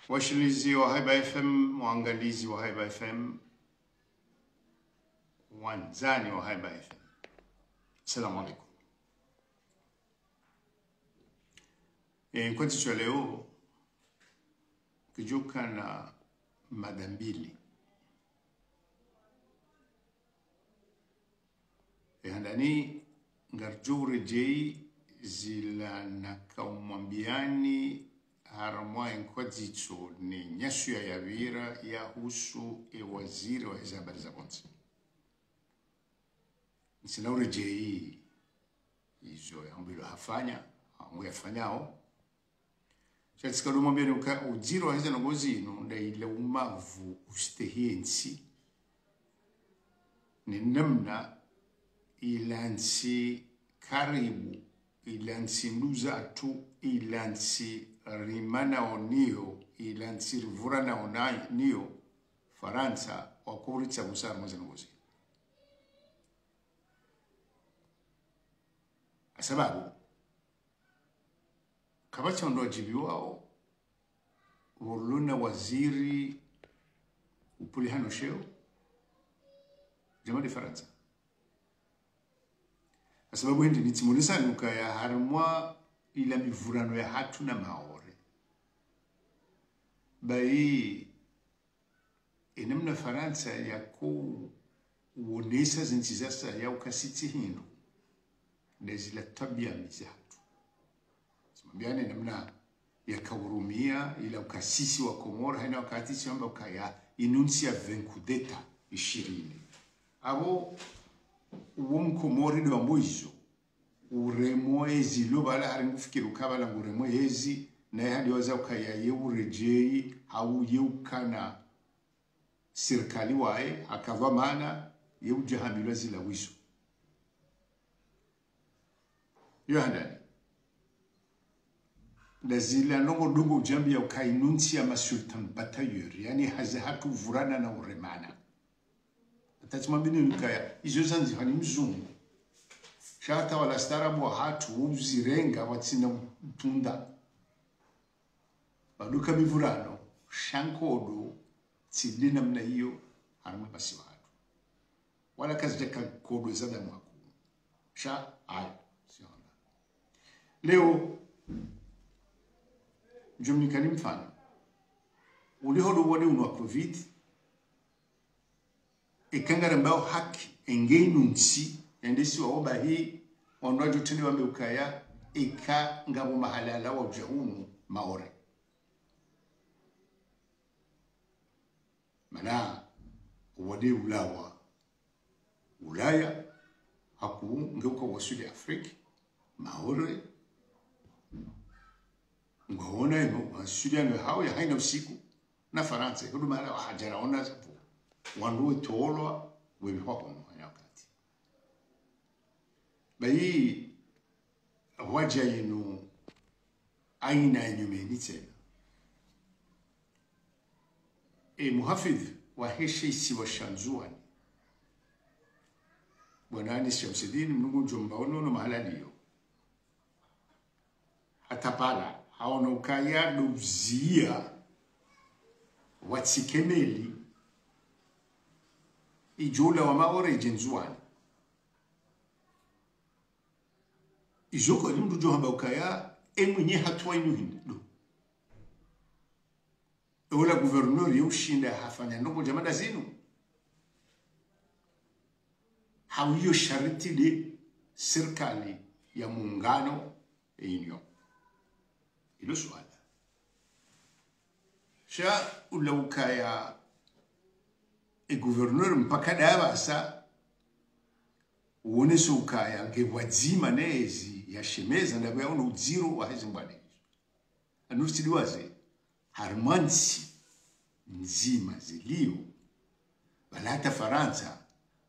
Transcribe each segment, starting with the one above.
Washilizi wa Haiba FM, waangalizi wa Haiba FM, wanzani wa Haiba FM. Assalamu alaikum. Kwa ticho leo, kijuka na mada mbili. Handani ngarjure jei zila nakaumwambiani haramwa enkwadzitso ni nyashu ya yavira ya husu waziri wa hizi habari za bonzi. Nsina urejei izo ya mbilo hafanya, hangu yafanyao. Chatika lumwambia ni ujiro wa hizi na gozi inu nda ile umavu ustehiensi ni namna ilansi karibu, ilansi nduza atu, ilansi rimana onio, ilansi rivurana onio, Faransa, wakuritsa busara mwaza ngozi. Sababu, kabacha ndo wajibu wao, urluna waziri upulihano sheo, jamadi Faransa. Sababu hindi nitimulisa nuka ya harumwa ila mivurano ya hatu na maore. Bai inamna Faransa ya uonesa zinchizasa ya ukasiti hinu. Ndezila tabia mizi hatu. Simambiane namna ya kaurumia ila ukasisi wa Komoro haina wakati siamba ukaya inunsi ya venkudeta 20. Abo Komori ni wambuizo. Uremoezi lubala haringufikiru kabala uremoezi na hadi waza ukaya urejei au yeukana serikali wae akava maana yeujahamilwa zila wiso. Yohandani. Na zila nongo dungo jambi ya ukainunsi ya masultan batayuri. Yani hazi hatu vurana na uremana. Tatimambini nukaya izo zanzi hani mzungu. Shata wala starabu wa hatu uzirenga watsina mtunda. Baduka mivurano, shankodo, tsidina mna hiyo, harama basi wa hatu. Wala kazi jaka kodo zada mwaku. Sha, ayo, siyonda. Leo, jumnikani mfano. Ulihodo wade unwa COVID, ikangara mbao haki, engei nunsi, endesi wa oba hii, wanwajo tini wambe ukaya, ika ngabu mahalala wa ujahunu maore. Mana, wade ulawa, ulaya, haku ngeuka wasuli Afrika, maore, ngahona ino, wasuli anu hao ya haina usiku, na Faransa, kudu mara wa hajara ona zapo, wanduwe toolwa, wewe wako mwanya wakati. Bayi, waja inu, aina enyumeni tena. Muhafidh wa hesheisi wa shanzuani. Bwana Shamsuddin mnungu jombaono no mahalaliyo. Hata pala, haona ukaya dubzia watsikemeli ijola wa maore jenzuani. Ijoko ni mdu johamba ukaya mwenye hatuwa inu hindu. Ola guvernori ushinda hafanya nongo jamada zinu. Hawiyo shariti de serikali ya muungano inyo. Ilo suala. Sha ula ukaya guvernori mpaka dawa sa uoneso ukaya ngewadzima nezi ya shemeza ndabu ya ono uziro wa hizi mbwane. Anursidiwaze harmansi nzima zilio balata Faransa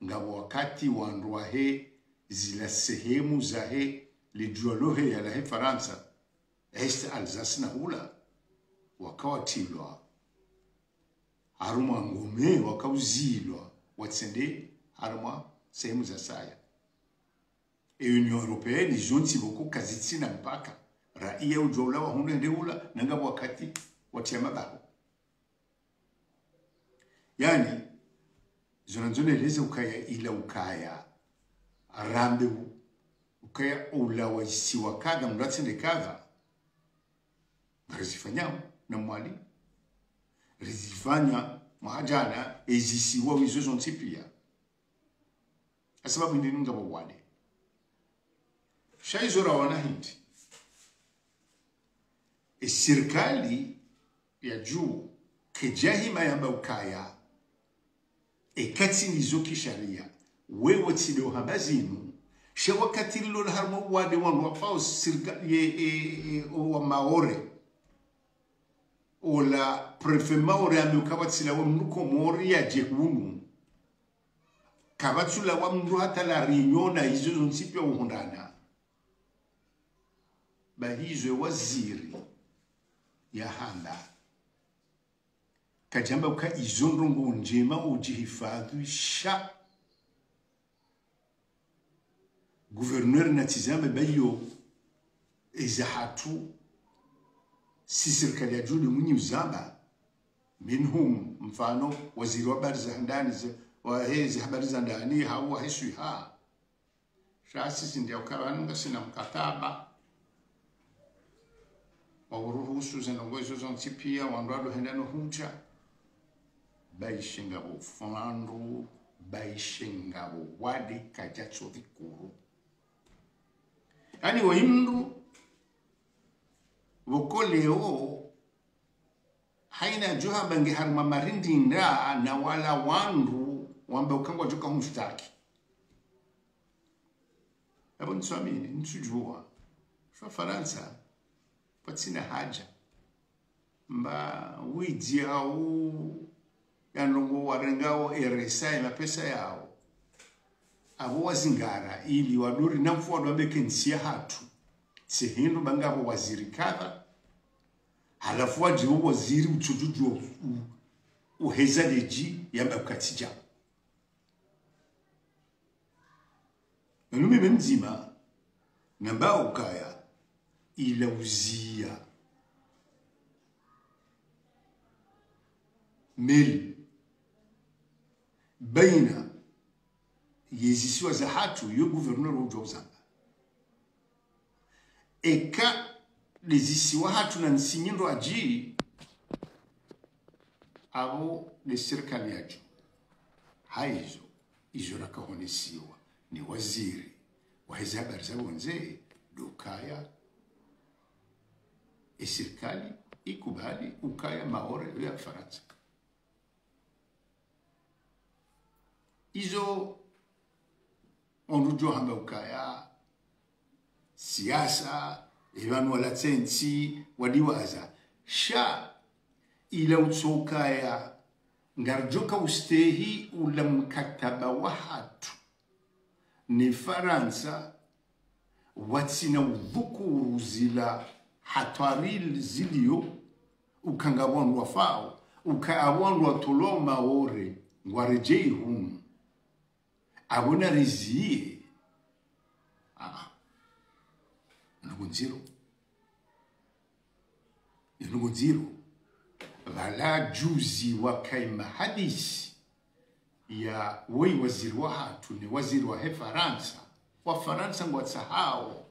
ngabo wakati wanduwa he zila sehemu za he lijualohe ya la he Faransa este Alsace na hula wakawa tilwa haruma ngome wakauzilwa watsende haruma sehemu za saya Union Européenne jonti boko kazitsina mpaka raia ujola wa hunde ndeula nanga wakati watia mabaho yani zonanzoneleze ukaya ila ukaya arambe ukaya ula waisi wakaga mratsende kaga rizifanyao na mwali rizifanya mahajana ezisiwa wizo zontipia asababu ndi nga bwade shaizora wana hindi serikali ya juu kejahima yamba ukaya ekati nizo kisharia wewe tido habazinu she wakati lilo harmo wade wanu wafao serikali wa maore ola prefe maore ameukawatsila wa mnuko mori ya jehunu kawatsula wa mnu hata la rinyona hizo zonsipi wa uhundana bahizo waziri ya handa kajamba uka izondrongo njema ujihifadhi sha gouverneur natizame bayo ezahatu si serikali ya juu mwenye uzamba minhum mfano waziri wa habari za ndani wa hizi habari za ndani hawa hiswi shasi ndio kawanunga sina mkataba waruhusu zinongozo zontipia wandrado hendano huncha baishinga bufandu baishinga wadi kajacho vikuru yani waimdu wokoleo haina juha bangi harma marindinda na wala wandu wamba ukangwa joka humstaki abo nitsuamini nitsujua shwa Faransa patsina haja mba wiji au yanongo warengao RSI na pesa yao abo wazingara ili waduri na mfuado wabekensia hatu sehindu bangabo waziri kadha halafu wajibu waziri uchujuju uhezaleji yamba ukatija nume menzima namba ukaya ila uzia meli baina yezisiwa za hatu yo gouverneur ujozanga eka lezisiwa hatu na nsinyindo aji abo le serikali yajo haizo izo rakahonesiwa ni waziri wa hizi habari za bonze dukaya serikali ikubali ukaya maore ya Faransa izo onujo hamba ukaya siasa evanu wala tsensi wadiwaza sha ila utsokaya ngarjoka ustehi ula mkataba wa hatu ni Faransa watsina udhukuru zila hatari zilio ukangabonu wafao ukaabonu watolo maore ngwarejei humu abona rizie nugunziro wala juzi wakaima hadisi ya wei waziri wa hatu ni waziri wa Faransa wa Faransa ngwatsahao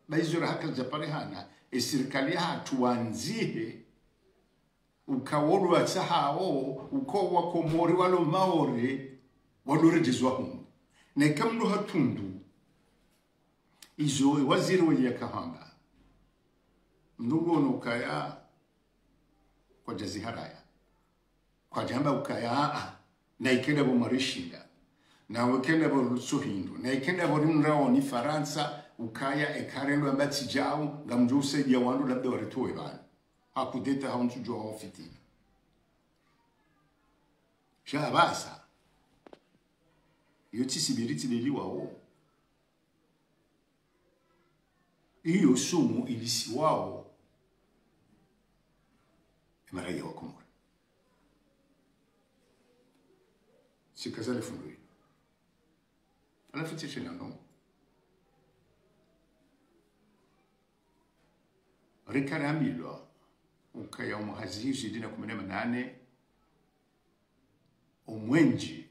baizora haka japarehana serikali ya hatu wanzihe ukaworu watsahao ukowa komori walo maore walorejezwa humu na kamno hatundu izo waziri wa yakahanga ndungono ukaya kwa jaziharaya kwa jamba ukaya na ikenda bo marishinda na wekenda bo suhindu na ikenda bo rinrao ni Faransa ukaya ekarendo ambati jao ngamjuse ya wandu labda waritoe bana hakudeta haunchu jo ofiti shabasa yoti sibiriti leliwa o iyo sumu ilisi wao emaraia wa Komori sikazale fundui alafu tishinando rikaramilwa ukaya umuhazihi 18 omwenji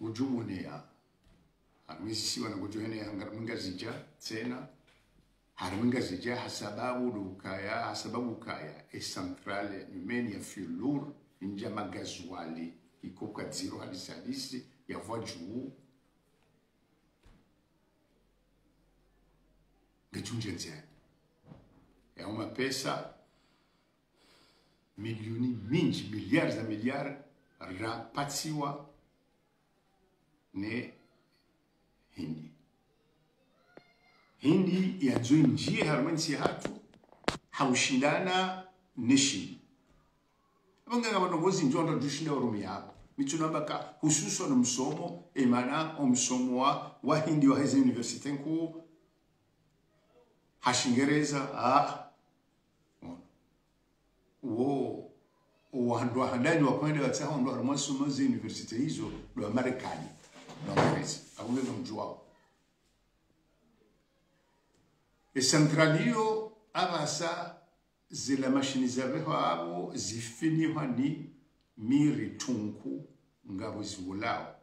ujubunea amisi wana kujuhene hangarmunga zija tena harmunga zija hasababu kaya centrale numeni ya filur inja magazwali ikoka zero halisadisi ya vwajuu ngechunje nzia ya uma pesa milioni mingi miliari za miliari rapatiwa ne hindi ya juu njie harmansi hatu haushindana neshi abanga wanongozi njondo dushinda urumi yako mitunabaka hususo na msomo emana msomo wa hindi wa hizi university nku hashingereza wandu handani wakwenda watsaho ndo harmansi za university hizo do Marekani do Amerika akunge mjuao centralio abasa zila mashini zabeho abo zifiniwa ni miri tunku ngabo ziwulao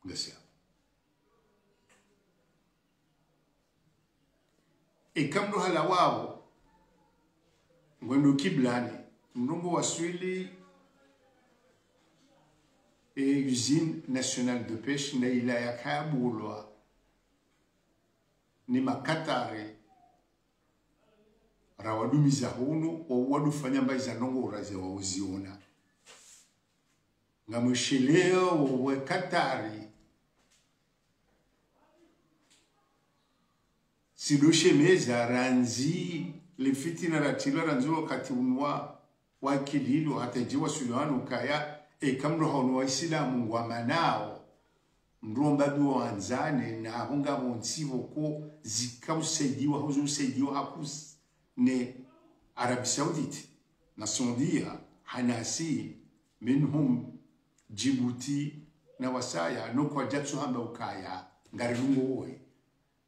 ngasia ikamdo hala wao ngwendo kiblani mrungu waswili usine nationale de pêche na ila ya kabulwa ni makatare rawadumiza hunu wadufanya mbaiza nongo uraze wa uziona ngamusheleo wa katari sidoshe meza ranzi lifitina ratilo ranzo wakati unwa wakililo hata jiwa sulwanu kaya kamro hono wa Islamu wa manao mromba duo anzane na hunga bonsivo ko zikausaidiwa huzo usaidiwa hakus ne Arabie Saoudite na Saudia hanasi minhum Djibouti na wasaya no kwa jatsu hamba ukaya ngarilungo we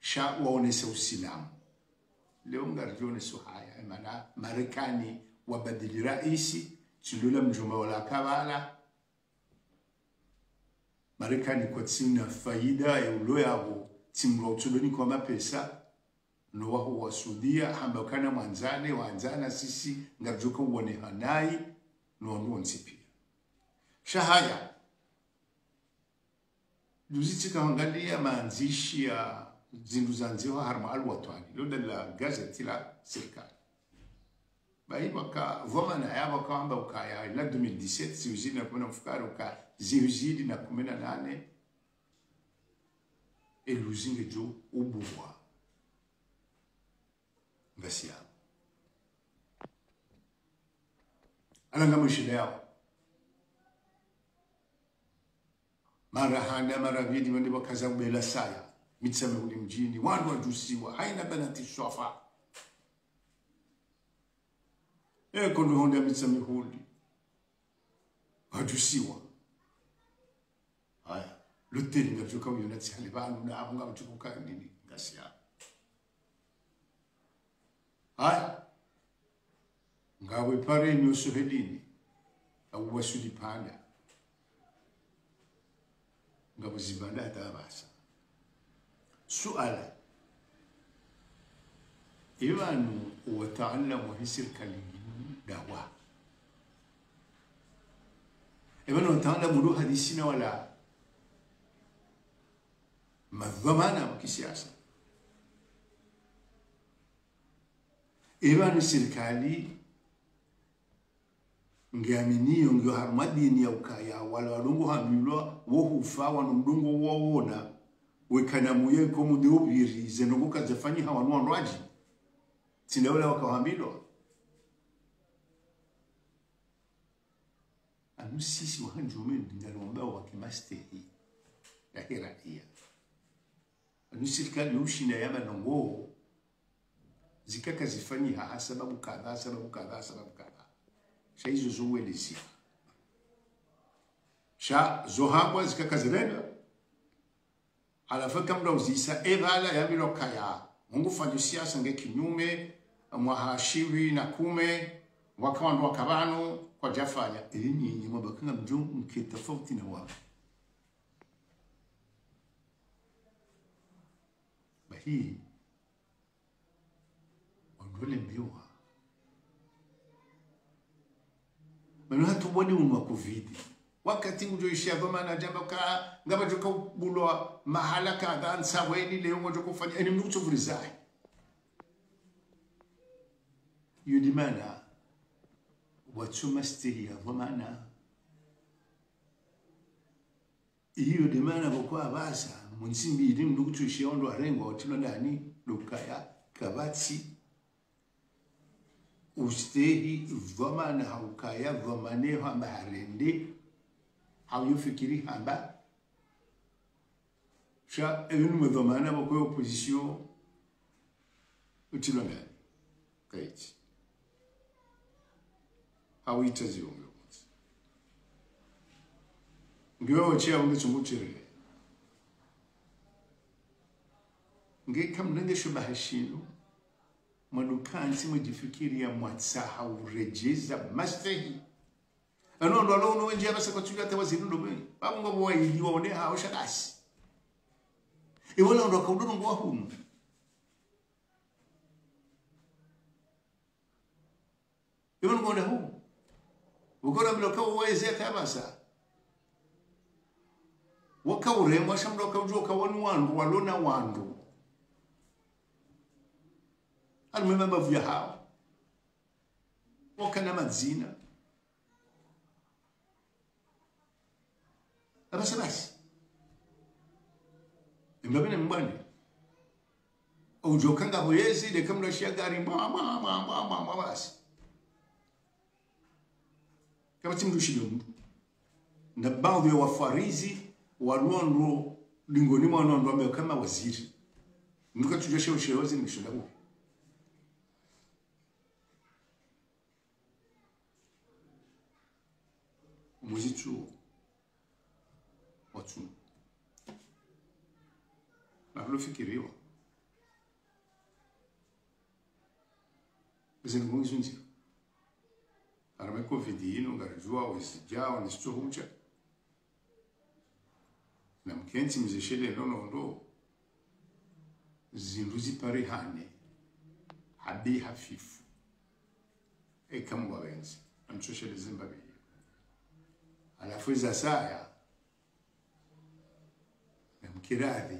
sha waonesa Uislamu leo ngarjone suhaya maana Marekani wabadili raisi tulula mjumba wala kabala Marekani kwa tsina faida ya ulo yabo timlo tuloni kwa mapesa no waho wa Saudia hamba kana mwanzane wanzana sisi ngarjuka uone hanai no nsipi shahaya duziti angalia maanzishi ya zindu zanziwa harma alwatani loda la gazeti la serikali bai baka vomana ya baka amba ukaya la 2017 siuzidi na kumena mfukari uka ziuzidi na kumena nane eluzinge jo ubuwa ngasia alanga mshida yao mara handa mara vidi wende wakaza ubela saya mitsame uli mjini wandu wajusiwa haina banati swafa kondo honda mitsame huli wajusiwa haya luteli ngajuka uyonatsi halibanu na abunga mchukuka nini ngasia haya ngawe pare nyusu hedini au wasudi panda ngabo zibanda atabasa suala ibanu wataalamu hisir kalimu dawa ibanu wataalamu lu hadisina wala madhamana wa kisiasa ibanu serikali ngiaminiyo ngyo harmadini ya ukaya wala walungu hamilwa wohufa wanumdungu wawona wekana muye komu deubiri zenongoka zefanyi hawanu wanwaji tindawela wakahamilwa anu sisi wahanjume ndingalomba wakimastehi ya hiraia anu serikali ushina yama nongo zikaka zifanyi haa sababu kadha sababu kadha sababu kadha shaizo zuwelezi sha zohambwa zikakazirenda alafu kamda uzisa evala ya milokaya Mungu fanya siasa nge kinyume mwahashiwi na kume wakawandu wakabano kwa jafanya ili nyinyi mwabakanga mjo mkitafauti na wao. Bahii wandole mbiwa manu hatu wani unwa kuvidi wakati ujoishia goma na jamba ka ngaba joka bulwa mahala ka dansa weni leo ngojo kufanya eni mnucho vurizai yudimana wachuma stiria vomana iyo dimana bokwa abasa munsimbi iri mnucho ishia ondo arengo watilo ndani lukaya kabati ustehi vomana haukaya vomane hamba harende haufikiri hamba sha evenu mdhamana bokwa opposition utilo ndani kaiti hauitazi ongo ngiwe ochia unge chumuchirele nge kamnenge shubahashino mwadukansi mwejifikiri ya mwatsaha urejeza mastehi anondo alono wenje abasa kwa tulia tawaziri ndobe babu ngo waili waone hao shakasi iwala ndo kaudoro ngo hunu iwala ngo ndo ukora bloka uweze tabasa wakauremwa shamdo kaujoka wanu wandu walona wandu almema mavya hao wakana madzina abasa basi mbabene mbani ujoka ngabo yezi de kamla shagari mama basi kama timdu shidomu na baadhi ya wafarizi waliondo lingoni mwanondo ambao kama waziri nuka tujashe ushewazi nishoda huko muzichu watu na kufikiriwa bezeni mungizunzi arame covidino ngarjua usijao nisitohucha na mkenzi mzeshele nono zinduzi parehane habi hafifu ekamu wawenzi amchoshele Zimbabwe alafu za saya na mkiradi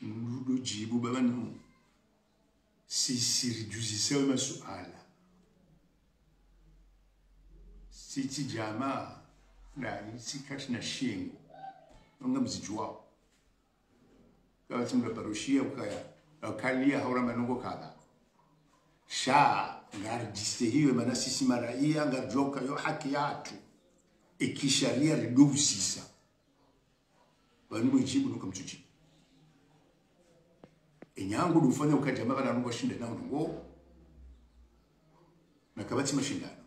ndudu jibu babanu sisi juzi sewe masuala sisi jamaa na sikati na shingo nga mzijuao kwa timba parushia ukaya akalia haura manungo kada sha ngarjiste hiyo maana sisi maraia ngarjoka yo haki yatu ikisharia lidusisa bani mjibu nuka mchuchi enyangu dufanya ukajama bana ngo shinde na ngo na kabati mashindano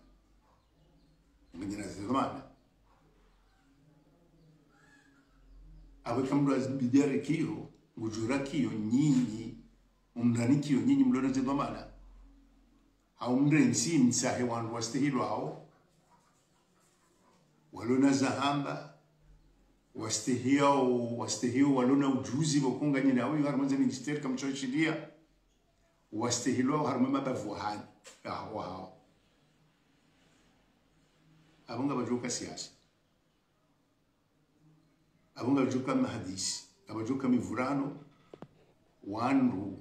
ngina zamana awe kamro azbidere kiyo ngujura kiyo nyinyi umndani kiyo nyinyi mlona zamana haumrensi msahe wandu wastehilo hao walona zahamba wastehio walona ujuzi bokunga nyina awi harmanze ministeri kamchoshidia wastehilo harmama bavuhani hao abunga bajuka siasa abunga bajuka mahadisi abajuka mivurano wandu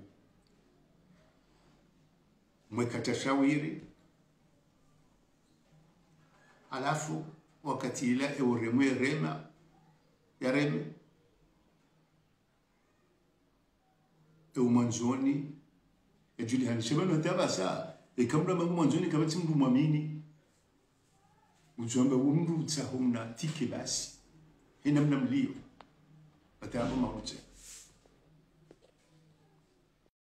mwekata shawiri alafu wakati ila euremwe rema ya reme mwanzoni Julian shebano tabasa ikamra mwanzoni kama timdu muamini ujomba umru tsahumna tike basi ina mnamlio atabu mauche